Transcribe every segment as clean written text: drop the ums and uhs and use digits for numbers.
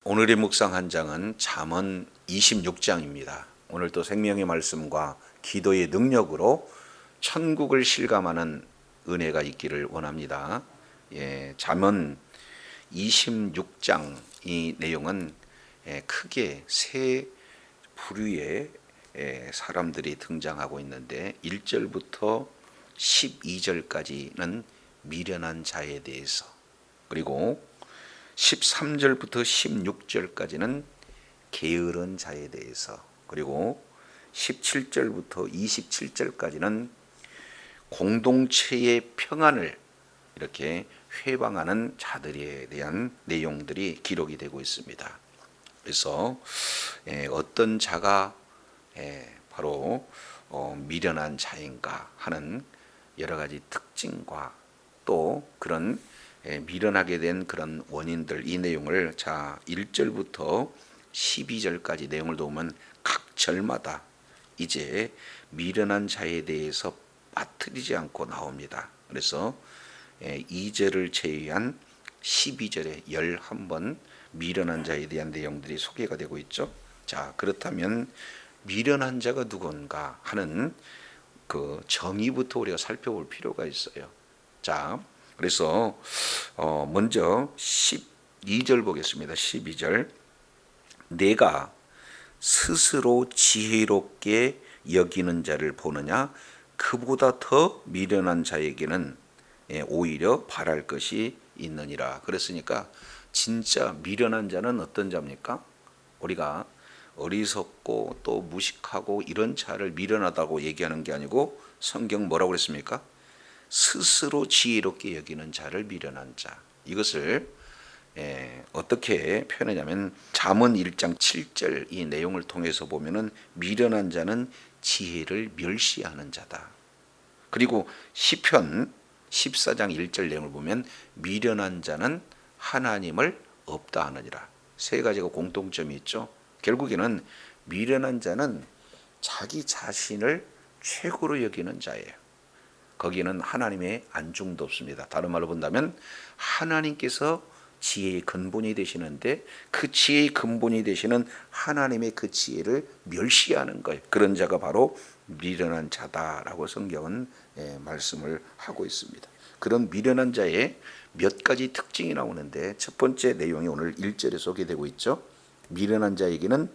오늘의 묵상 한 장은 잠언 26장입니다. 오늘 또 생명의 말씀과 기도의 능력으로 천국을 실감하는 은혜가 있기를 원합니다. 잠언 26장 이 내용은 크게 세 부류의 사람들이 등장하고 있는데 1절부터 12절까지는 미련한 자에 대해서, 그리고 13절부터 16절까지는 게으른 자에 대해서, 그리고 17절부터 27절까지는 공동체의 평안을 이렇게 회방하는 자들에 대한 내용들이 기록이 되고 있습니다. 그래서 어떤 자가 바로 미련한 자인가 하는 여러 가지 특징과 또 그런 미련하게 된 그런 원인들, 이 내용을 1절부터 12절까지 내용을 보면 각 절마다 이제 미련한 자에 대해서 빠뜨리지 않고 나옵니다. 그래서 2절을 제외한 12절에 11번 미련한 자에 대한 내용들이 소개가 되고 있죠. 그렇다면 미련한 자가 누군가 하는 그 정의부터 우리가 살펴볼 필요가 있어요. 그래서 먼저 12절 보겠습니다. 12절. 내가 스스로 지혜롭게 여기는 자를 보느냐, 그보다 더 미련한 자에게는 오히려 바랄 것이 있느니라. 그랬으니까 진짜 미련한 자는 어떤 자입니까? 우리가 어리석고 또 무식하고 이런 자를 미련하다고 얘기하는 게 아니고, 성경 뭐라고 그랬습니까? 스스로 지혜롭게 여기는 자를 미련한 자. 이것을 어떻게 표현하냐면 잠언 1장 7절 이 내용을 통해서 보면은 미련한 자는 지혜를 멸시하는 자다. 그리고 시편 14장 1절 내용을 보면 미련한 자는 하나님을 없다 하느니라. 세 가지가 공통점이 있죠. 결국에는 미련한 자는 자기 자신을 최고로 여기는 자예요. 거기에는 하나님의 안중도 없습니다. 다른 말로 본다면 하나님께서 지혜의 근본이 되시는데 그 지혜의 근본이 되시는 하나님의 그 지혜를 멸시하는 거예요. 그런 자가 바로 미련한 자다라고 성경은 말씀을 하고 있습니다. 그런 미련한 자의 몇 가지 특징이 나오는데, 첫 번째 내용이 오늘 1절에 소개되고 있죠. 미련한 자에게는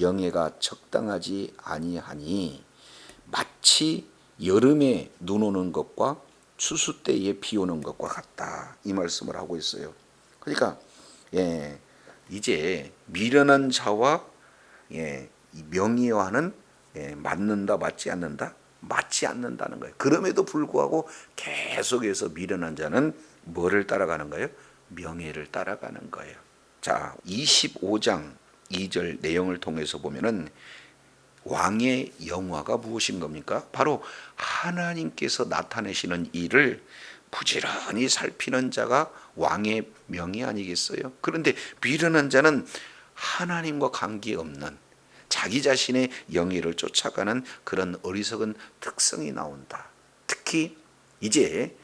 영예가 적당하지 아니하니 마치 여름에 눈 오는 것과 추수 때에 비 오는 것과 같다, 이 말씀을 하고 있어요. 그러니까 이제 미련한 자와 명예와는 맞는다, 맞지 않는다? 맞지 않는다는 거예요. 그럼에도 불구하고 계속해서 미련한 자는 뭐를 따라가는 거예요? 명예를 따라가는 거예요. 25장 2절 내용을 통해서 보면은 왕의 영화가 무엇인 겁니까? 바로 하나님께서 나타내시는 일을 부지런히 살피는 자가 왕의 명예 아니겠어요? 그런데 미련한 자는 하나님과 관계없는 자기 자신의 영예를 쫓아가는 그런 어리석은 특성이 나온다. 특히 이제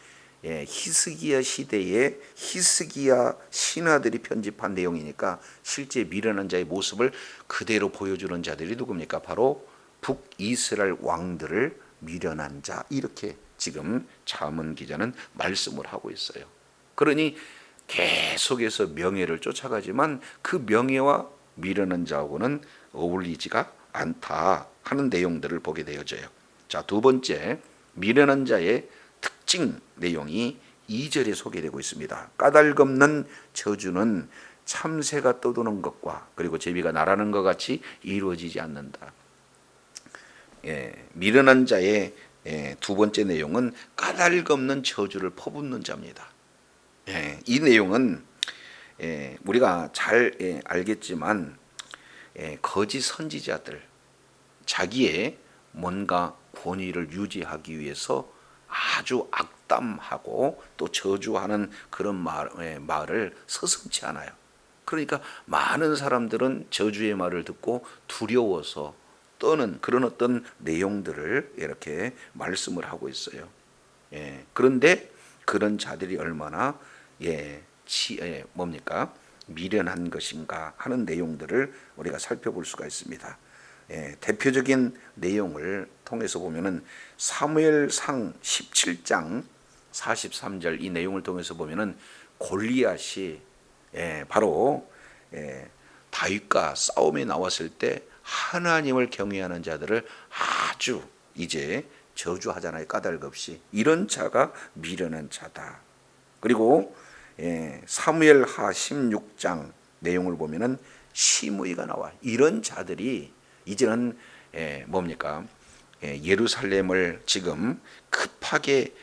히스기야 시대에 히스기야 신하들이 편집한 내용이니까 실제 미련한 자의 모습을 그대로 보여주는 자들이 누굽니까? 바로 북이스라엘 왕들을 미련한 자, 이렇게 지금 잠언 기자는 말씀을 하고 있어요. 그러니 계속해서 명예를 쫓아가지만 그 명예와 미련한 자하고는 어울리지가 않다 하는 내용들을 보게 되어져요. 두 번째, 미련한 자의 특징 내용이 2절에 소개되고 있습니다. 까닭없는 저주는 참새가 떠도는 것과 그리고 제비가 날아가는 것 같이 이루어지지 않는다. 미련한 자의 두 번째 내용은 까닭없는 저주를 퍼붓는 자입니다. 이 내용은 우리가 잘 알겠지만 거짓 선지자들, 자기의 뭔가 권위를 유지하기 위해서 아주 악담하고 또 저주하는 그런 말을 서슴지 않아요. 그러니까 많은 사람들은 저주의 말을 듣고 두려워서 떠는 그런 어떤 내용들을 이렇게 말씀을 하고 있어요. 그런데 그런 자들이 얼마나 뭡니까? 미련한 것인가 하는 내용들을 우리가 살펴볼 수가 있습니다. 대표적인 내용을 통해서 보면은 사무엘상 17장 43절 이 내용을 통해서 보면은 골리앗이 바로 다윗과 싸움에 나왔을 때 하나님을 경외하는 자들을 아주 이제 저주하잖아요. 까닭없이. 이런 자가 미련한 자다. 그리고 사무엘하 16장 내용을 보면은 시므이가 나와. 이런 자들이 이제는 뭡니까? 예루살렘을 지금 급하게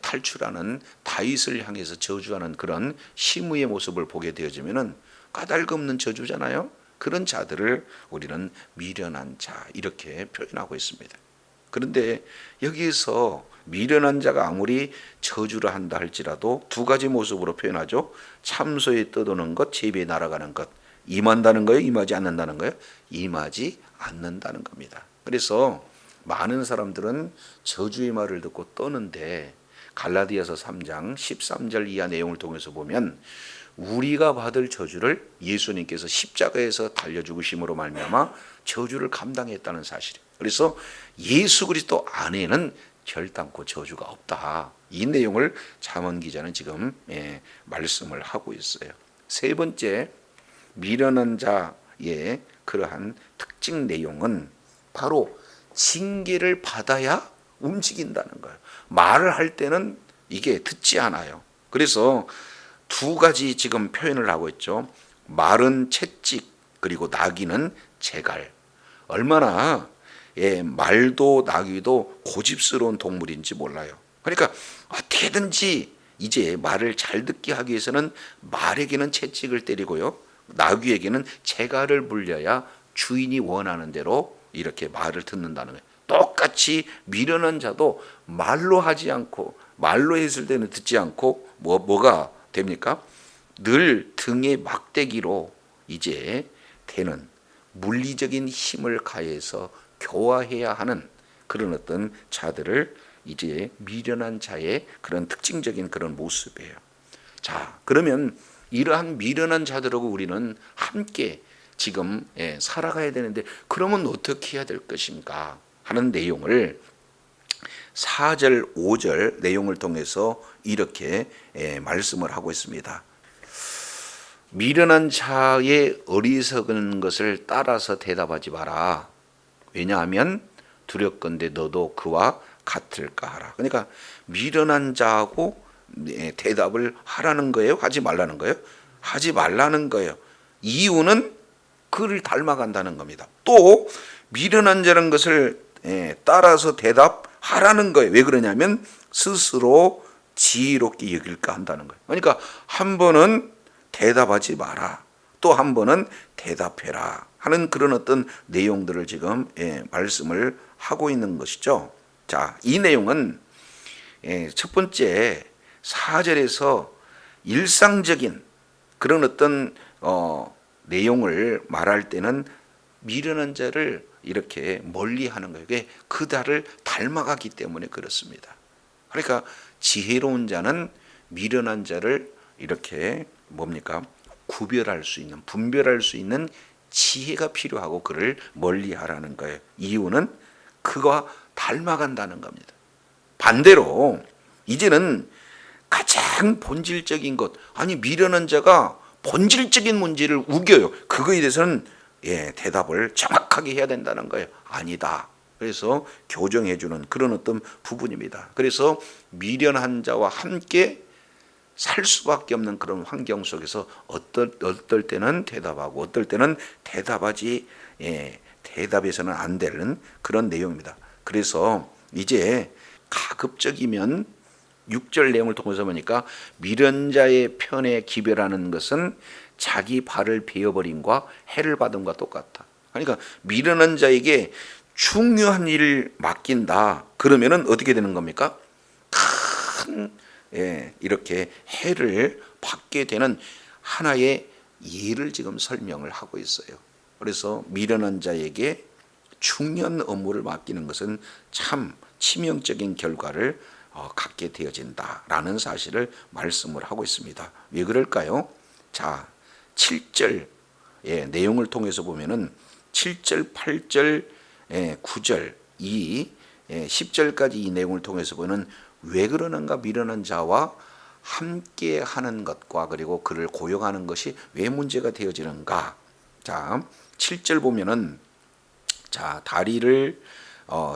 탈출하는 다윗을 향해서 저주하는 그런 시므이의 모습을 보게 되어지면은 까닭없는 저주잖아요. 그런 자들을 우리는 미련한 자 이렇게 표현하고 있습니다. 그런데 여기에서 미련한 자가 아무리 저주를 한다 할지라도 두 가지 모습으로 표현하죠. 참소에 떠도는 것, 제비에 날아가는 것. 임한다는 거예요? 임하지 않는다는 거예요? 임하지 않는다는 겁니다. 그래서 많은 사람들은 저주의 말을 듣고 떠는데 갈라디아서 3장 13절 이하 내용을 통해서 보면 우리가 받을 저주를 예수님께서 십자가에서 달려 죽으심으로 말미암아 저주를 감당했다는 사실이에요. 그래서 예수 그리스도 안에는 결단코 저주가 없다. 이 내용을 잠언 기자는 지금 말씀을 하고 있어요. 세 번째, 미련한 자의 그러한 특징 내용은 바로 징계를 받아야 움직인다는 거예요. 말을 할 때는 이게 듣지 않아요. 그래서 두 가지 지금 표현을 하고 있죠. 말은 채찍, 그리고 나귀는 재갈. 얼마나 말도 나귀도 고집스러운 동물인지 몰라요. 그러니까 어떻게든지 이제 말을 잘 듣게 하기 위해서는 말에게는 채찍을 때리고요, 나귀에게는 재갈을 물려야 주인이 원하는 대로 이렇게 말을 듣는다는 거예요. 똑같이 미련한 자도 말로 하지 않고, 말로 했을 때는 듣지 않고 뭐가 됩니까? 늘 등에 막대기로 이제 되는 물리적인 힘을 가해서 교화해야 하는 그런 어떤 자들을 이제 미련한 자의 그런 특징적인 그런 모습이에요. 자, 그러면 이러한 미련한 자들하고 우리는 함께 지금 살아가야 되는데 그러면 어떻게 해야 될 것인가 하는 내용을 4절 5절 내용을 통해서 이렇게 말씀을 하고 있습니다. 미련한 자의 어리석은 것을 따라서 대답하지 마라. 왜냐하면 두렵건대 너도 그와 같을까 하라. 그러니까 미련한 자하고 대답을 하라는 거예요? 하지 말라는 거예요? 하지 말라는 거예요. 이유는 그를 닮아간다는 겁니다. 또 미련한 자라는 것을 따라서 대답하라는 거예요. 왜 그러냐면 스스로 지혜롭게 여길까 한다는 거예요. 그러니까 한 번은 대답하지 마라, 또 한 번은 대답해라 하는 그런 어떤 내용들을 지금 말씀을 하고 있는 것이죠. 자, 이 내용은 첫 번째 4절에서 일상적인 그런 어떤 내용을 말할 때는 미련한 자를 이렇게 멀리하는 거예요. 그달을 닮아가기 때문에 그렇습니다. 그러니까 지혜로운 자는 미련한 자를 이렇게 뭡니까? 구별할 수 있는, 분별할 수 있는 지혜가 필요하고 그를 멀리하라는 거예요. 이유는 그가 닮아간다는 겁니다. 반대로 이제는 가장 본질적인 것, 아니 미련한 자가 본질적인 문제를 우겨요. 그거에 대해서는 대답을 정확하게 해야 된다는 거예요. 아니다. 그래서 교정해 주는 그런 어떤 부분입니다. 그래서 미련한 자와 함께 살 수밖에 없는 그런 환경 속에서 어떨 때는 대답하고 어떨 때는 대답해서는 안 되는 그런 내용입니다. 그래서 이제 가급적이면 6절 내용을 통해서 보니까 미련자의 편에 기별하는 것은 자기 발을 베어버림과 해를 받음과 똑같다. 그러니까 미련한 자에게 중요한 일을 맡긴다. 그러면은 어떻게 되는 겁니까? 큰 이렇게 해를 받게 되는 하나의 예를 지금 설명을 하고 있어요. 그래서 미련한 자에게 중요한 업무를 맡기는 것은 참 치명적인 결과를 갖게 되어진다라는 사실을 말씀을 하고 있습니다. 왜 그럴까요? 자, 7절 내용을 통해서 보면은 7절, 8절, 9절, 10절까지 이 내용을 통해서 보면 왜 그러는가 미련한 자와 함께 하는 것과 그리고 그를 고용하는 것이 왜 문제가 되어지는가. 자, 7절 보면은 자, 다리를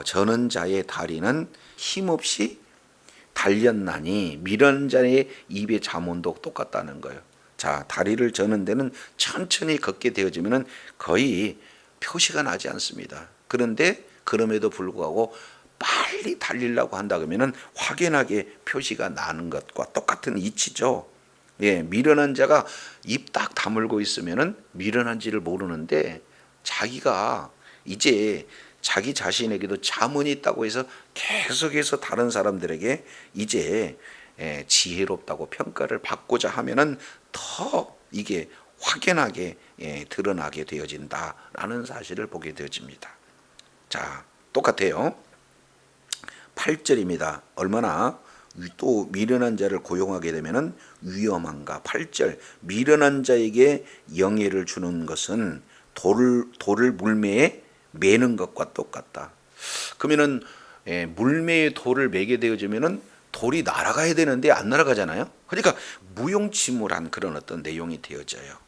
저는 자의 다리는 힘없이 달렸나니 미련한 자의 입의 잠언도 똑같다는 거예요. 자, 다리를 저는 데는 천천히 걷게 되어지면은 거의 표시가 나지 않습니다. 그런데 그럼에도 불구하고 빨리 달리려고 한다 그러면은 확연하게 표시가 나는 것과 똑같은 이치죠. 미련한 자가 입 딱 다물고 있으면은 미련한지를 모르는데 자기가 이제 자기 자신에게도 자문이 있다고 해서 계속해서 다른 사람들에게 이제 지혜롭다고 평가를 받고자 하면은 더 이게 확연하게 드러나게 되어진다라는 사실을 보게 되어집니다. 자, 똑같아요. 8절입니다. 얼마나 또 미련한 자를 고용하게 되면은 위험한가. 8절 미련한 자에게 영예를 주는 것은 돌을 물매에 매는 것과 똑같다. 그러면은 물매에 돌을 매게 되어지면은 돌이 날아가야 되는데 안 날아가잖아요. 그러니까 무용지물한 그런 어떤 내용이 되어져요.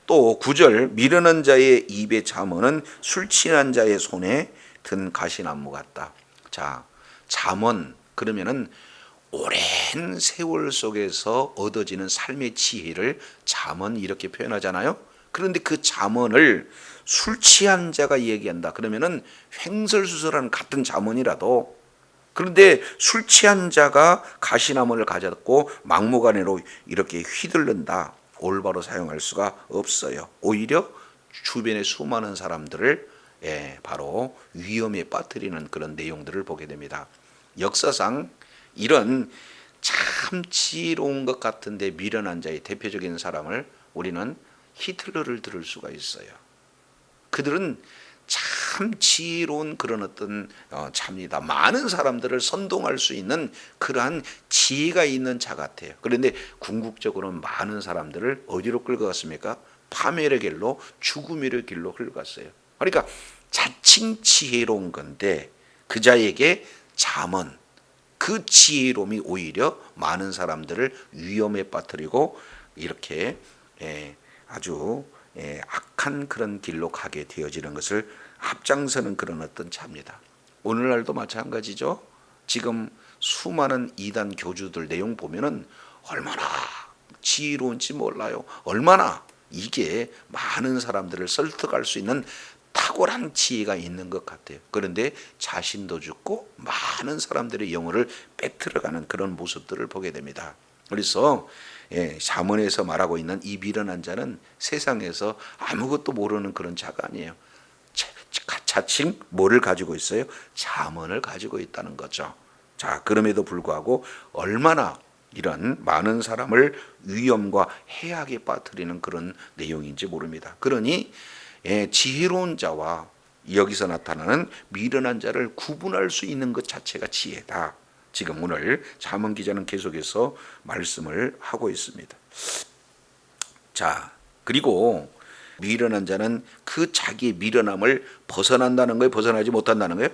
또 9절 미련한 자의 입의 잠언은 술 취한 자의 손에 든 가시나무 같다. 자, 잠언 그러면은 오랜 세월 속에서 얻어지는 삶의 지혜를 잠언 이렇게 표현하잖아요. 그런데 그 잠언을 술 취한 자가 얘기한다. 그러면은 횡설수설한 같은 잠언이라도 그런데 술 취한 자가 가시나무를 가졌고 막무가내로 이렇게 휘둘른다. 올바로 사용할 수가 없어요. 오히려 주변의 수많은 사람들을 바로 위험에 빠뜨리는 그런 내용들을 보게 됩니다. 역사상 이런 참 지혜로운 것 같은데 미련한 자의 대표적인 사람을 우리는 히틀러를 들을 수가 있어요. 그들은 참 지혜로운 그런 어떤 참니다. 많은 사람들을 선동할 수 있는 그러한 지혜가 있는 자 같아요. 그런데 궁극적으로는 많은 사람들을 어디로 끌고 갔습니까? 파멸의 길로, 죽음의 길로 흘러갔어요. 그러니까 자칭 지혜로운 건데 그 자에게 잠언, 그 지혜로움이 오히려 많은 사람들을 위험에 빠뜨리고 이렇게 아주 악한 그런 길로 가게 되어지는 것을 앞장서는 그런 어떤 자입니다. 오늘날도 마찬가지죠. 지금 수많은 이단 교주들 내용 보면은 얼마나 지혜로운지 몰라요. 얼마나 이게 많은 사람들을 설득할 수 있는 탁월한 지혜가 있는 것 같아요. 그런데 자신도 죽고 많은 사람들의 영혼을 빼앗아가는 그런 모습들을 보게 됩니다. 그래서 잠언에서 말하고 있는 이 미련한 자는 세상에서 아무것도 모르는 그런 자가 아니에요. 자칭 뭐를 가지고 있어요? 잠언을 가지고 있다는 거죠. 자, 그럼에도 불구하고 얼마나 이런 많은 사람을 위험과 해악에 빠뜨리는 그런 내용인지 모릅니다. 그러니 지혜로운 자와 여기서 나타나는 미련한 자를 구분할 수 있는 것 자체가 지혜다. 지금 오늘 잠언 기자는 계속해서 말씀을 하고 있습니다. 자, 그리고 미련한 자는 그 자기의 미련함을 벗어난다는 거예요? 벗어나지 못한다는 거예요?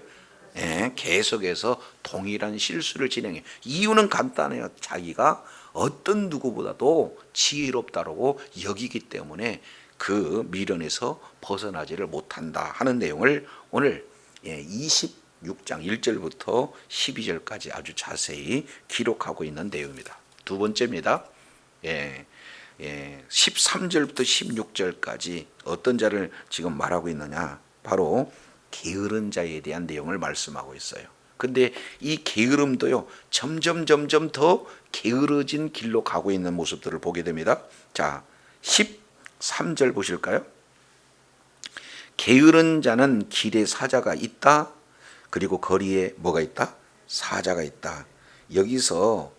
계속해서 동일한 실수를 진행해요. 이유는 간단해요. 자기가 어떤 누구보다도 지혜롭다고 여기기 때문에 그 미련에서 벗어나지를 못한다 하는 내용을 오늘 26장 1절부터 12절까지 아주 자세히 기록하고 있는 내용입니다. 두 번째입니다. 13절부터 16절까지 어떤 자를 지금 말하고 있느냐, 바로 게으른 자에 대한 내용을 말씀하고 있어요. 근데 이 게으름도요 점점 더 게으러진 길로 가고 있는 모습들을 보게 됩니다. 자, 13절 보실까요? 게으른 자는 길에 사자가 있다. 그리고 거리에 뭐가 있다? 사자가 있다. 여기서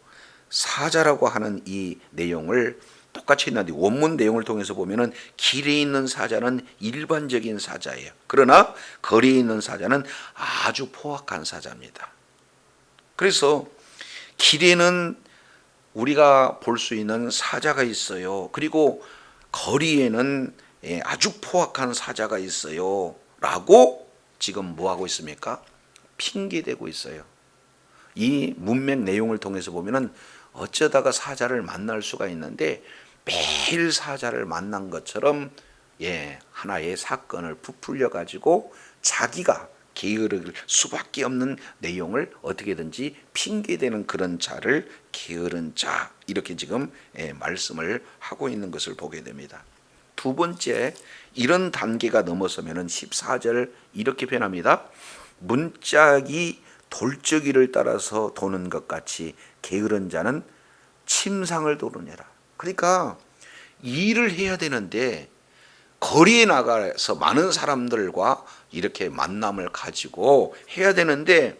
사자라고 하는 이 내용을 똑같이 있는데 원문 내용을 통해서 보면은 길에 있는 사자는 일반적인 사자예요. 그러나 거리에 있는 사자는 아주 포악한 사자입니다. 그래서 길에는 우리가 볼 수 있는 사자가 있어요. 그리고 거리에는 아주 포악한 사자가 있어요 라고 지금 뭐하고 있습니까? 핑계대고 있어요. 이 문맥 내용을 통해서 보면은 어쩌다가 사자를 만날 수가 있는데 매일 사자를 만난 것처럼 하나의 사건을 부풀려 가지고 자기가 게으를 수밖에 없는 내용을 어떻게든지 핑계대는 그런 자를 게으른 자 이렇게 지금 말씀을 하고 있는 것을 보게 됩니다. 두 번째, 이런 단계가 넘어서면은 14절 이렇게 표현합니다. 문짝이 돌적이를 따라서 도는 것 같이 게으른 자는 침상을 도르느라. 그러니까 일을 해야 되는데 거리에 나가서 많은 사람들과 이렇게 만남을 가지고 해야 되는데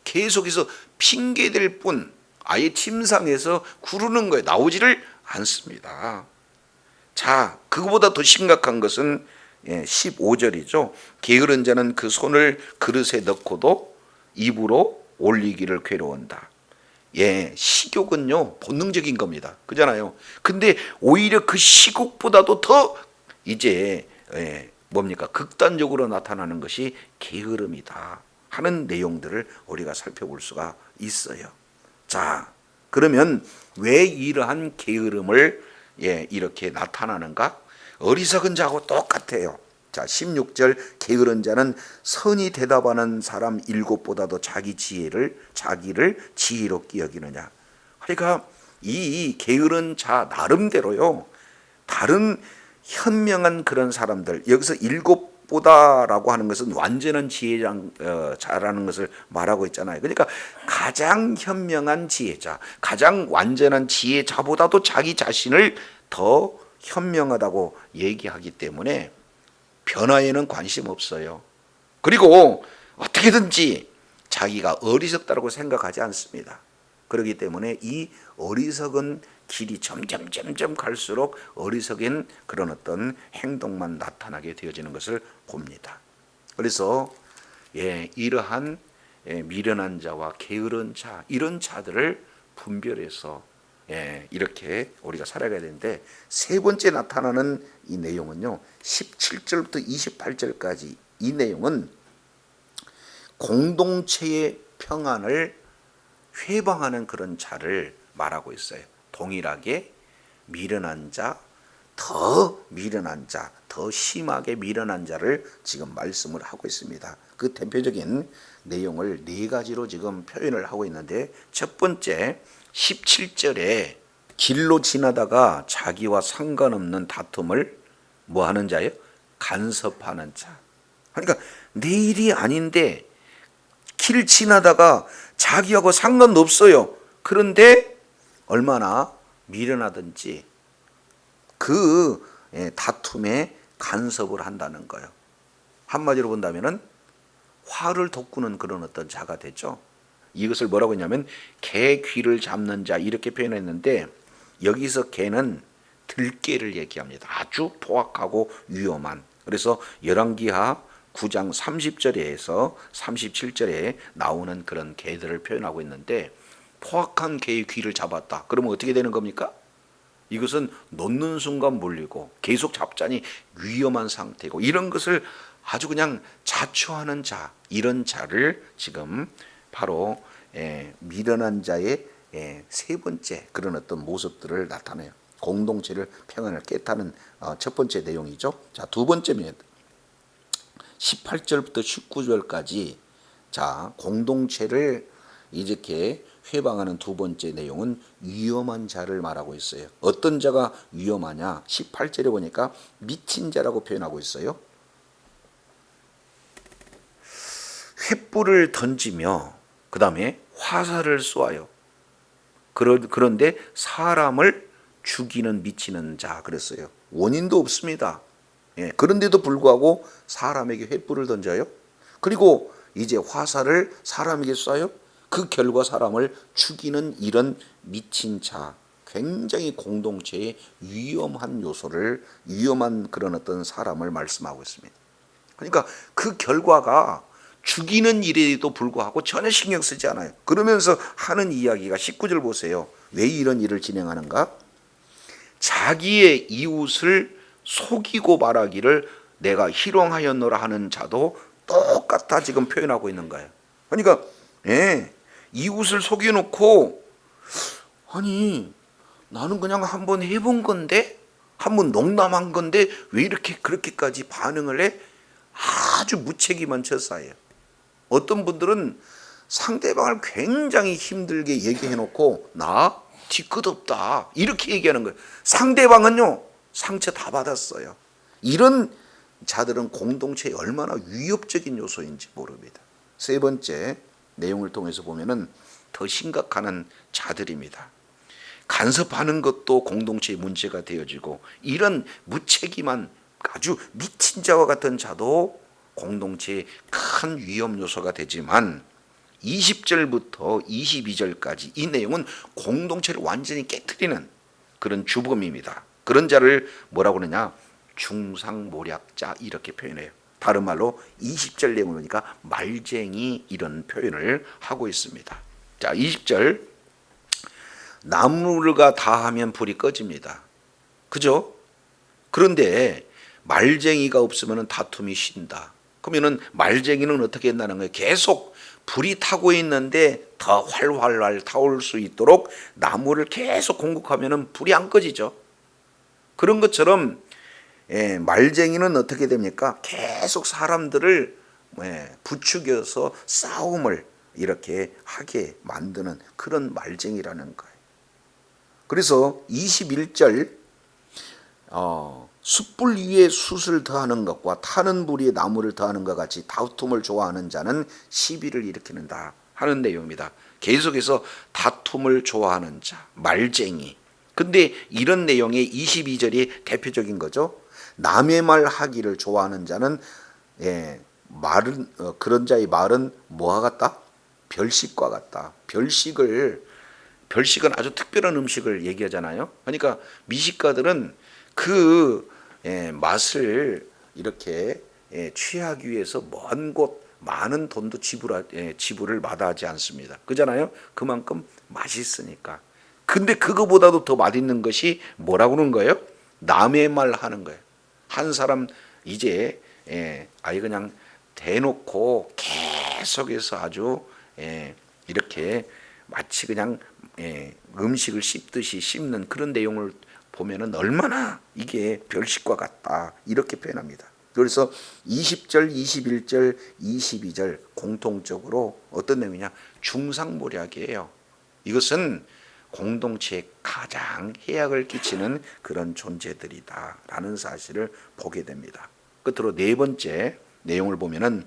계속해서 핑계댈 뿐 아예 침상에서 구르는 거예요. 나오지를 않습니다. 자, 그거보다 더 심각한 것은 15절이죠. 게으른 자는 그 손을 그릇에 넣고도 입으로 올리기를 괴로운다. 식욕은요 본능적인 겁니다. 그잖아요. 근데 오히려 그 식욕보다도 더 이제 뭡니까? 극단적으로 나타나는 것이 게으름이다 하는 내용들을 우리가 살펴볼 수가 있어요. 자, 그러면 왜 이러한 게으름을 이렇게 나타나는가? 어리석은 자하고 똑같아요. 자, 16절 게으른 자는 선이 대답하는 사람 7보다도 자기를 지혜롭게 여기느냐. 그러니까 이 게으른 자 나름대로요 다른 현명한 그런 사람들, 여기서 7보다라고 하는 것은 완전한 지혜자라는 것을 말하고 있잖아요. 그러니까 가장 현명한 지혜자, 가장 완전한 지혜자보다도 자기 자신을 더 현명하다고 얘기하기 때문에 변화에는 관심 없어요. 그리고 어떻게든지 자기가 어리석다고 생각하지 않습니다. 그렇기 때문에 이 어리석은 길이 점점 갈수록 어리석인 그런 어떤 행동만 나타나게 되어지는 것을 봅니다. 그래서 이러한 미련한 자와 게으른 자, 이런 자들을 분별해서 이렇게 우리가 살아가야 되는데, 세 번째 나타나는 이 내용은요 17절부터 28절까지 이 내용은 공동체의 평안을 회방하는 그런 자를 말하고 있어요. 동일하게 미련한 자, 더 미련한 자, 더 심하게 미련한 자를 지금 말씀을 하고 있습니다. 그 대표적인 내용을 네 가지로 지금 표현을 하고 있는데, 첫 번째 17절에 길로 지나다가 자기와 상관없는 다툼을 뭐 하는 자예요? 간섭하는 자. 그러니까 내 일이 아닌데 길 지나다가 자기하고 상관없어요. 그런데 얼마나 미련하든지 그 다툼에 간섭을 한다는 거예요. 한마디로 본다면은 화를 돋구는 그런 어떤 자가 되죠. 이것을 뭐라고 했냐면 개 귀를 잡는 자 이렇게 표현했는데, 여기서 개는 들개를 얘기합니다. 아주 포악하고 위험한. 그래서 열왕기하 9장 30절에서 37절에 나오는 그런 개들을 표현하고 있는데, 포악한 개의 귀를 잡았다. 그러면 어떻게 되는 겁니까? 이것은 놓는 순간 물리고 계속 잡자니 위험한 상태고, 이런 것을 아주 그냥 자초하는 자, 이런 자를 지금 바로 미련한 자의 세 번째 그런 어떤 모습들을 나타내요. 공동체를 평안을 깨타는 첫 번째 내용이죠. 자, 두 번째입니다. 18절부터 19절까지 자, 공동체를 이렇게 회방하는 두 번째 내용은 위험한 자를 말하고 있어요. 어떤 자가 위험하냐? 18절에 보니까 미친 자라고 표현하고 있어요. 횃불을 던지며 그 다음에 화살을 쏘아요. 그런데 사람을 죽이는 미치는 자 그랬어요. 원인도 없습니다. 그런데도 불구하고 사람에게 횃불을 던져요. 그리고 이제 화살을 사람에게 쏴요. 그 결과 사람을 죽이는 이런 미친 자, 굉장히 공동체의 위험한 요소를, 위험한 그런 어떤 사람을 말씀하고 있습니다. 그러니까 그 결과가 죽이는 일에도 불구하고 전혀 신경 쓰지 않아요. 그러면서 하는 이야기가 19절 보세요. 왜 이런 일을 진행하는가? 자기의 이웃을 속이고 말하기를 내가 희롱하였노라 하는 자도 똑같아 지금 표현하고 있는 거예요. 그러니까 이웃을 속여놓고 아니 나는 그냥 한번 해본 건데 한번 농담한 건데 왜 이렇게 그렇게까지 반응을 해? 아주 무책임한 처사예요. 어떤 분들은 상대방을 굉장히 힘들게 얘기해놓고 나 뒤끝없다 이렇게 얘기하는 거예요. 상대방은요 상처 다 받았어요. 이런 자들은 공동체에 얼마나 위협적인 요소인지 모릅니다. 세 번째 내용을 통해서 보면은 더 심각한 자들입니다. 간섭하는 것도 공동체의 문제가 되어지고 이런 무책임한 아주 미친 자와 같은 자도 공동체의 큰 위험 요소가 되지만 20절부터 22절까지 이 내용은 공동체를 완전히 깨트리는 그런 주범입니다. 그런 자를 뭐라고 그러냐? 중상모략자 이렇게 표현해요. 다른 말로 20절 내용을 보니까 말쟁이 이런 표현을 하고 있습니다. 자, 20절 나무가 다하면 불이 꺼집니다. 그죠? 그런데 말쟁이가 없으면 다툼이 쉰다. 그러면은 말쟁이는 어떻게 한다는 거예요? 계속 불이 타고 있는데 더 활활활 타올 수 있도록 나무를 계속 공급하면은 불이 안 꺼지죠. 그런 것처럼 말쟁이는 어떻게 됩니까? 계속 사람들을 부추겨서 싸움을 이렇게 하게 만드는 그런 말쟁이라는 거예요. 그래서 21절 숯불 위에 숯을 더하는 것과 타는 불 위에 나무를 더하는 것 같이 다툼을 좋아하는 자는 시비를 일으키는다 하는 내용입니다. 계속해서 다툼을 좋아하는 자, 말쟁이. 근데 이런 내용의 22절이 대표적인 거죠. 남의 말 하기를 좋아하는 자는 말은 그런 자의 말은 뭐와 같다? 별식과 같다. 별식은 아주 특별한 음식을 얘기하잖아요. 그러니까 미식가들은 그 맛을 이렇게 취하기 위해서 먼 곳 많은 돈도 지불을 마다하지 않습니다. 그잖아요. 그만큼 맛있으니까. 근데 그거보다도 더 맛있는 것이 뭐라고 그러는 거예요? 남의 말 하는 거예요. 한 사람 이제 아예 그냥 대놓고 계속해서 아주 이렇게 마치 그냥 음식을 씹듯이 씹는 그런 내용을 보면은 얼마나 이게 별식과 같다 이렇게 표현합니다. 그래서 20절, 21절, 22절 공통적으로 어떤 내용이냐? 중상모략이에요. 이것은 공동체에 가장 해악을 끼치는 그런 존재들이다라는 사실을 보게 됩니다. 끝으로 네 번째 내용을 보면은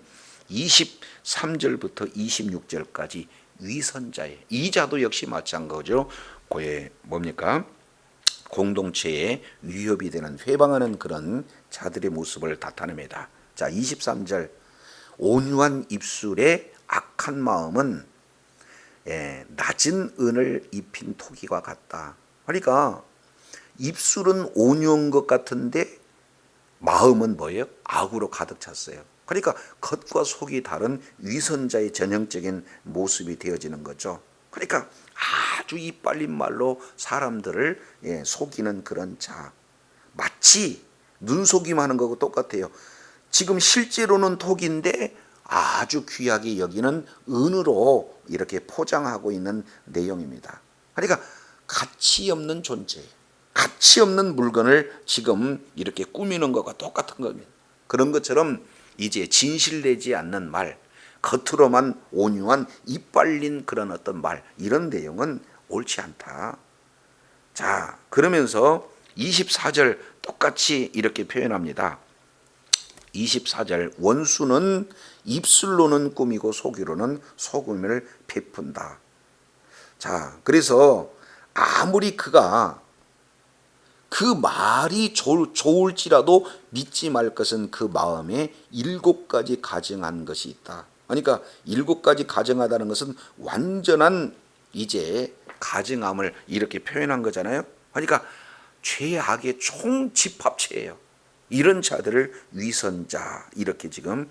23절부터 26절까지 위선자의 이 자도 역시 마찬가지죠. 그에 뭡니까? 공동체에 위협이 되는 회방하는 그런 자들의 모습을 나타냅니다. 자, 23절 온유한 입술에 악한 마음은 낮은 은을 입힌 토기와 같다. 그러니까 입술은 온유한 것 같은데 마음은 뭐예요? 악으로 가득 찼어요. 그러니까 겉과 속이 다른 위선자의 전형적인 모습이 되어지는 거죠. 그러니까 아주 이빨린 말로 사람들을 속이는 그런 자. 마치 눈속임하는 거하고 똑같아요. 지금 실제로는 독인데 아주 귀하게 여기는 은으로 이렇게 포장하고 있는 내용입니다. 그러니까 가치 없는 존재, 가치 없는 물건을 지금 이렇게 꾸미는 것과 똑같은 겁니다. 그런 것처럼 이제 진실되지 않는 말, 겉으로만 온유한 이빨린 그런 어떤 말, 이런 내용은 옳지 않다. 자, 그러면서 24절 똑같이 이렇게 표현합니다. 24절 원수는 입술로는 꾸미고 속으로는 속음을 베푼다. 자, 그래서 아무리 그가 그 말이 좋을지라도 믿지 말 것은 그 마음에 7가지 가증한 것이 있다. 그러니까 7가지 가증하다는 것은 완전한 이제 가증함을 이렇게 표현한 거잖아요. 그러니까 죄악의 총집합체예요. 이런 자들을 위선자 이렇게 지금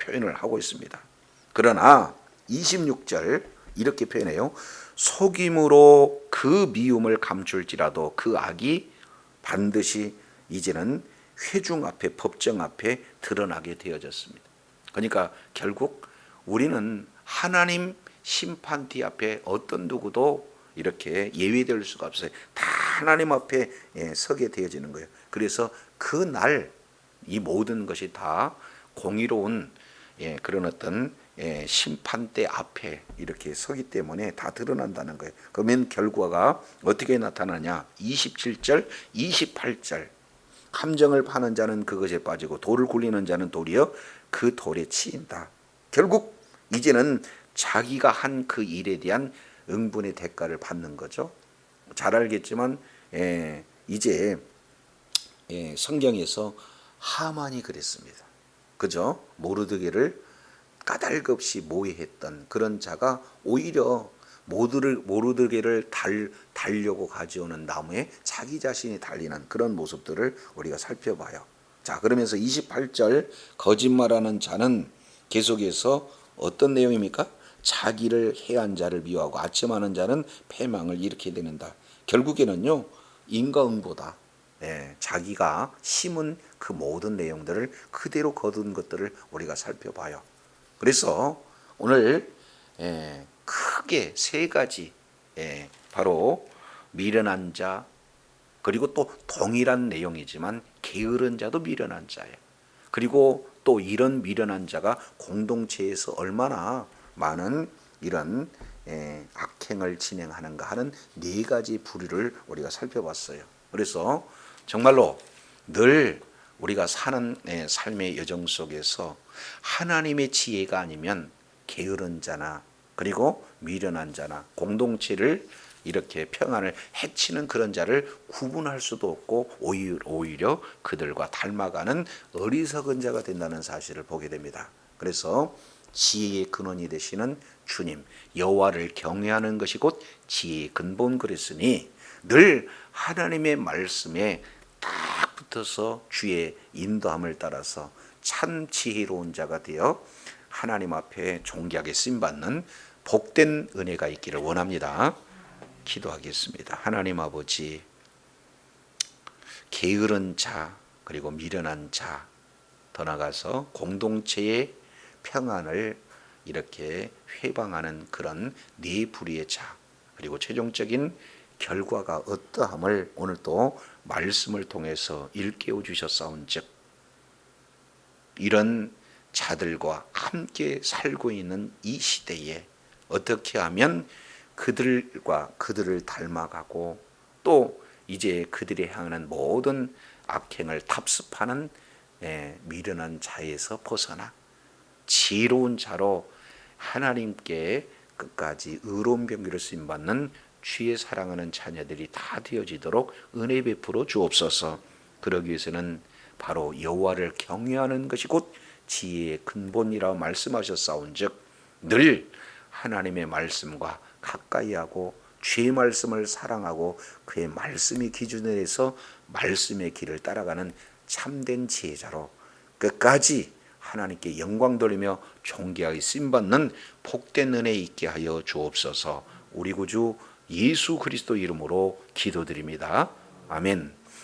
표현을 하고 있습니다. 그러나 26절 이렇게 표현해요. 속임으로 그 미움을 감출지라도 그 악이 반드시 이제는 회중 앞에, 법정 앞에 드러나게 되어졌습니다. 그러니까 결국 우리는 하나님 심판대 앞에 어떤 누구도 이렇게 예외될 수가 없어요. 다 하나님 앞에 서게 되어지는 거예요. 그래서 그날 이 모든 것이 다 공의로운 그런 어떤 심판대 앞에 이렇게 서기 때문에 다 드러난다는 거예요. 그러면 결과가 어떻게 나타나냐? 27절, 28절. 함정을 파는 자는 그것에 빠지고 돌을 굴리는 자는 도리어 그 돌에 치인다. 결국 이제는 자기가 한 그 일에 대한 응분의 대가를 받는 거죠. 잘 알겠지만 이제 성경에서 하만이 그랬습니다. 그죠? 모르드게를 까닭없이 모해했던 그런 자가 오히려 모르드게를 달려고 가져오는 나무에 자기 자신이 달리는 그런 모습들을 우리가 살펴봐요. 자, 그러면서 28절 거짓말하는 자는 계속해서 어떤 내용입니까? 자기를 해한 자를 미워하고 아첨하는 자는 패망을 일으키게 되는다. 결국에는요, 인과응보다. 자기가 심은 그 모든 내용들을 그대로 거둔 것들을 우리가 살펴봐요. 그래서 오늘 크게 세 가지, 바로 미련한 자, 그리고 또 동일한 내용이지만 게으른 자도 미련한 자예요. 그리고 또 이런 미련한 자가 공동체에서 얼마나 많은 이런 악행을 진행하는가 하는 네 가지 부류를 우리가 살펴봤어요. 그래서 정말로 늘 우리가 사는 삶의 여정 속에서 하나님의 지혜가 아니면 게으른 자나 그리고 미련한 자나 공동체를 이렇게 평안을 해치는 그런 자를 구분할 수도 없고 오히려 그들과 닮아가는 어리석은 자가 된다는 사실을 보게 됩니다. 그래서 지혜의 근원이 되시는 주님 여호와를 경외하는 것이 곧 지혜의 근본 그랬으니 늘 하나님의 말씀에 딱 붙어서 주의 인도함을 따라서 참 지혜로운 자가 되어 하나님 앞에 존귀하게 쓰임받는 복된 은혜가 있기를 원합니다. 기도하겠습니다. 하나님 아버지, 게으른 자 그리고 미련한 자, 더 나아가서 공동체의 평안을 이렇게 회방하는 그런 네 부류의 자, 그리고 최종적인 결과가 어떠함을 오늘 또 말씀을 통해서 일깨워 주셨사온즉 이런 자들과 함께 살고 있는 이 시대에 어떻게 하면 그들을 닮아가고 또 이제 그들이 향하는 모든 악행을 답습하는 미련한 자에서 벗어나 지혜로운 자로 하나님께 끝까지 의로운 병기를 쓰임받는 주의 사랑하는 자녀들이 다 되어지도록 은혜 베풀어 주옵소서. 그러기 위해서는 바로 여호와를 경외하는 것이 곧 지혜의 근본이라고 말씀하셨사온즉 늘 하나님의 말씀과 가까이하고 주의 말씀을 사랑하고 그의 말씀이 기준에 해서 말씀의 길을 따라가는 참된 지혜자로 끝까지 하나님께 영광 돌리며 존귀하게 쓰임받는 복된 은혜 있게 하여 주옵소서. 우리 구주 예수 그리스도 이름으로 기도드립니다. 아멘.